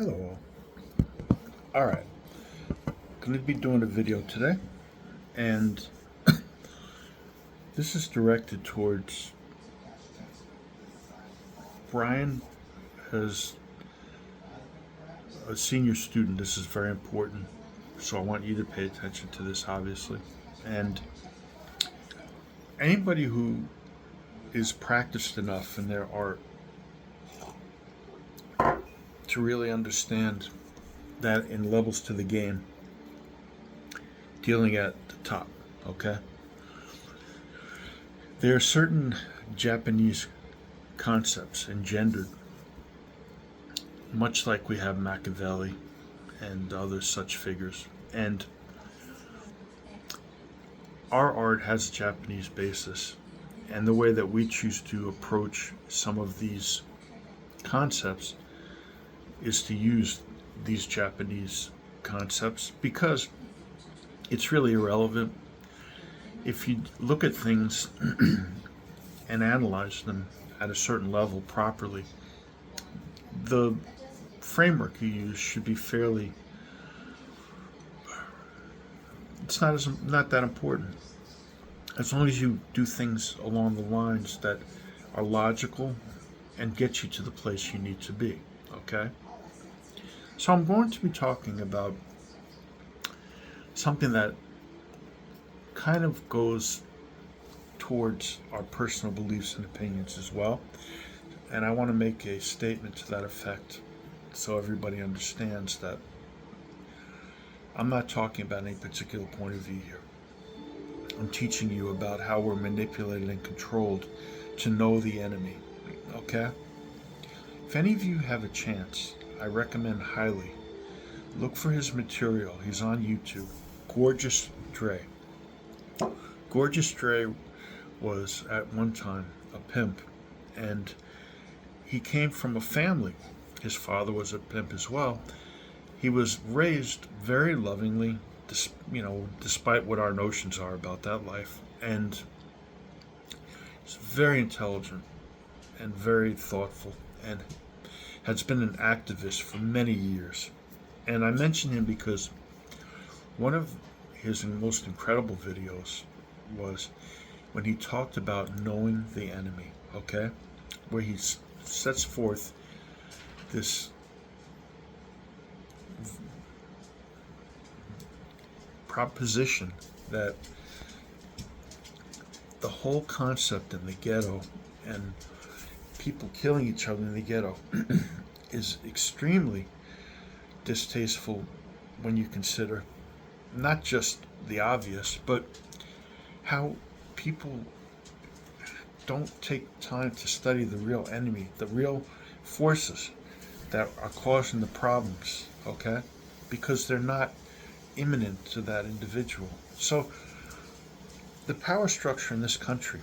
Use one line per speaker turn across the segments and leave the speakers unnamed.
Hello. All right. Going to be doing a video today, and this is directed towards Brian as a senior student. This is very important, so I want you to pay attention to this, obviously. And anybody who is practiced enough in their art to really understand that in levels to the game, dealing at the top, okay? There are certain Japanese concepts engendered, much like we have Machiavelli and other such figures. And our art has a Japanese basis. And the way that we choose to approach some of these concepts is to use these Japanese concepts because it's really irrelevant. If you look at things and analyze them at a certain level properly, the framework you use should be fairly, it's not that important. As long as you do things along the lines that are logical and get you to the place you need to be, okay? So I'm going to be talking about something that kind of goes towards our personal beliefs and opinions as well. And I want to make a statement to that effect so everybody understands that I'm not talking about any particular point of view here. I'm teaching you about how we're manipulated and controlled to know the enemy, okay? If any of you have a chance, I recommend highly look for his material. He's on YouTube. Gorgeous Dre. Gorgeous Dre was at one time a pimp, and he came from a family. His father was a pimp as well. He was raised very lovingly, despite what our notions are about that life, and he's very intelligent and very thoughtful, and has been an activist for many years. And I mention him because one of his most incredible videos was when he talked about knowing the enemy, okay? Where he sets forth this proposition that the whole concept in the ghetto and people killing each other in the ghetto is extremely distasteful when you consider not just the obvious, but how people don't take time to study the real enemy, the real forces that are causing the problems, okay? Because they're not imminent to that individual. So the power structure in this country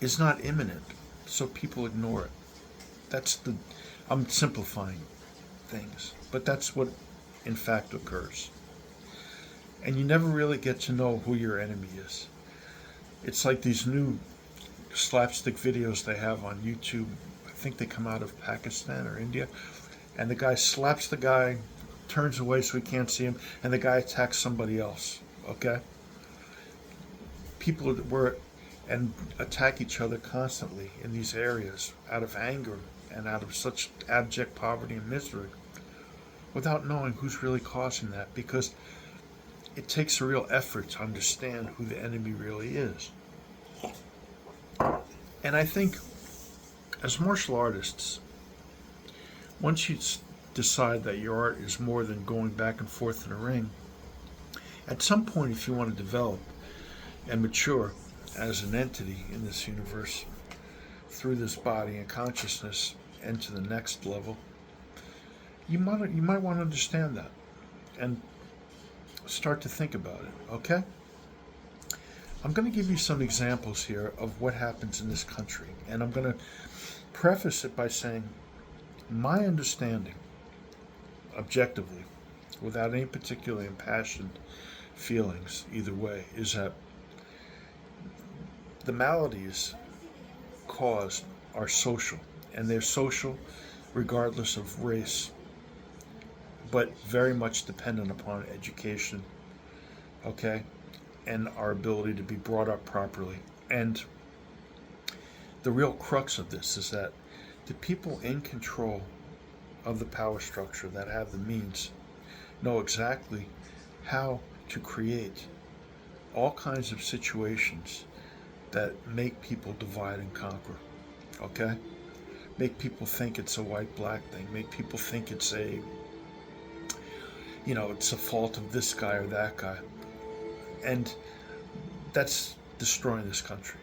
is not imminent, so people ignore it. I'm simplifying things, but that's what in fact occurs. And you never really get to know who your enemy is. It's like these new slapstick videos they have on YouTube. I think they come out of Pakistan or India. And the guy slaps the guy, turns away so he can't see him, and the guy attacks somebody else. Okay? People were and attack each other constantly in these areas out of anger and out of such abject poverty and misery without knowing who's really causing that, because it takes a real effort to understand who the enemy really is. And I think as martial artists, once you decide that your art is more than going back and forth in a ring, at some point, if you want to develop and mature as an entity in this universe through this body and consciousness and to the next level, you might want to understand that and start to think about it, okay? I'm going to give you some examples here of what happens in this country, and I'm going to preface it by saying my understanding, objectively, without any particularly impassioned feelings either way, is that the maladies caused are social, and they're social regardless of race but very much dependent upon education, okay, and our ability to be brought up properly. And the real crux of this is that the people in control of the power structure that have the means know exactly how to create all kinds of situations that make people divide and conquer, okay? Make people think it's a white-black thing, make people think it's it's a fault of this guy or that guy. And that's destroying this country,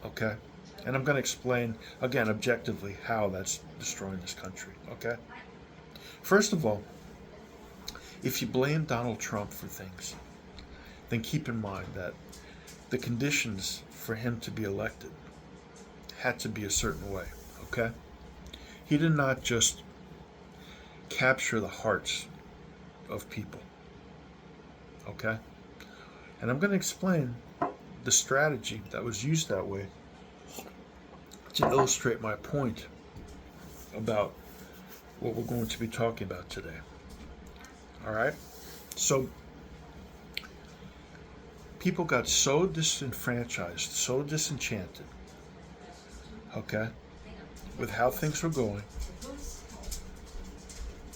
okay? And I'm going to explain, again, objectively, how that's destroying this country, okay? First of all, if you blame Donald Trump for things, then keep in mind that the conditions for him to be elected had to be a certain way, okay? He did not just capture the hearts of people, okay? And I'm going to explain the strategy that was used that way to illustrate my point about what we're going to be talking about today. All right? So, people got so disenfranchised, so disenchanted, okay, with how things were going.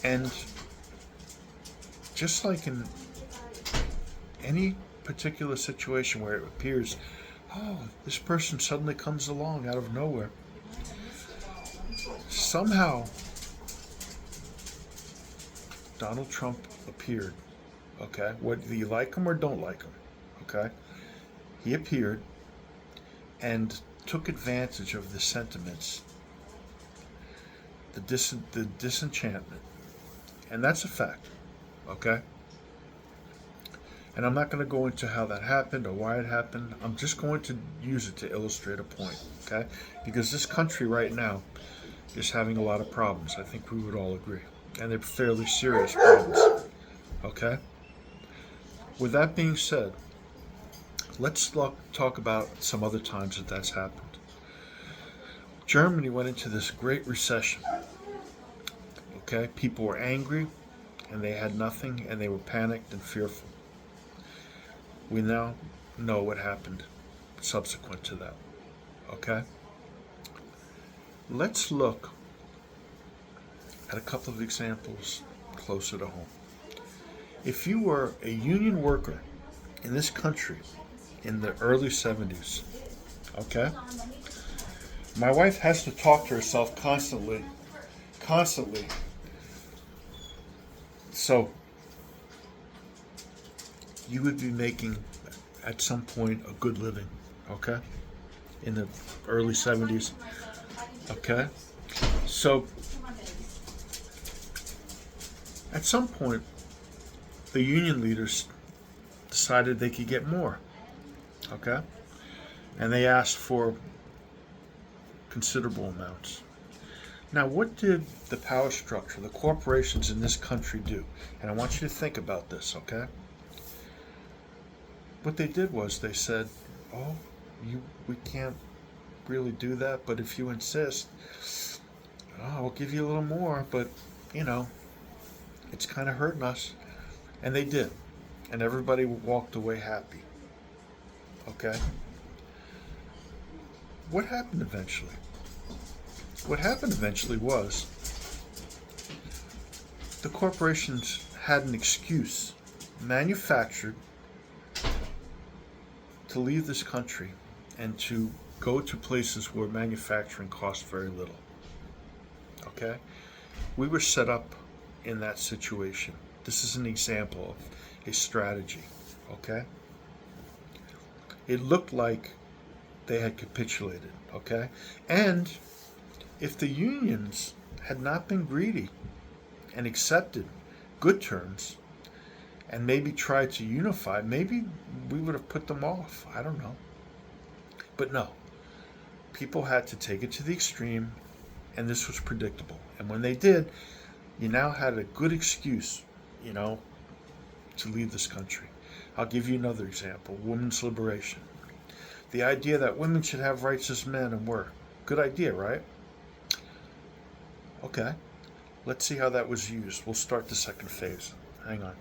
And just like in any particular situation where it appears, oh, this person suddenly comes along out of nowhere, somehow Donald Trump appeared, okay? Whether you like him or don't like him, okay? He appeared and took advantage of the sentiments, the disenchantment. And that's a fact, okay? And I'm not going to go into how that happened or why it happened. I'm just going to use it to illustrate a point, okay? Because this country right now is having a lot of problems. I think we would all agree. And they're fairly serious problems, okay? With that being said, let's talk about some other times that that's happened. Germany went into this great recession, okay? People were angry and they had nothing and they were panicked and fearful. We now know what happened subsequent to that, okay? Let's look at a couple of examples closer to home. If you were a union worker in this country in the early 70s, okay? My wife has to talk to herself constantly. So, you would be making, at some point, a good living, okay? In the early 70s, okay? So, at some point, the union leaders decided they could get more, okay? And they asked for considerable amounts. Now, what did the power structure, the corporations in this country do? And I want you to think about this, okay? What they did was they said, oh, we can't really do that, but if you insist, we'll give you a little more, but, it's kind of hurting us. And they did. And everybody walked away happy. Okay? What happened eventually? What happened eventually was the corporations had an excuse manufactured to leave this country and to go to places where manufacturing costs very little. Okay? We were set up in that situation. This is an example of a strategy. Okay? It looked like they had capitulated. Okay? And if the unions had not been greedy and accepted good terms and maybe tried to unify, maybe we would have put them off. I don't know. But no. People had to take it to the extreme, and this was predictable. And when they did, you now had a good excuse, to leave this country. I'll give you another example. Women's liberation. The idea that women should have rights as men and were. Good idea, right? Okay. Let's see how that was used. We'll start the second phase. Hang on.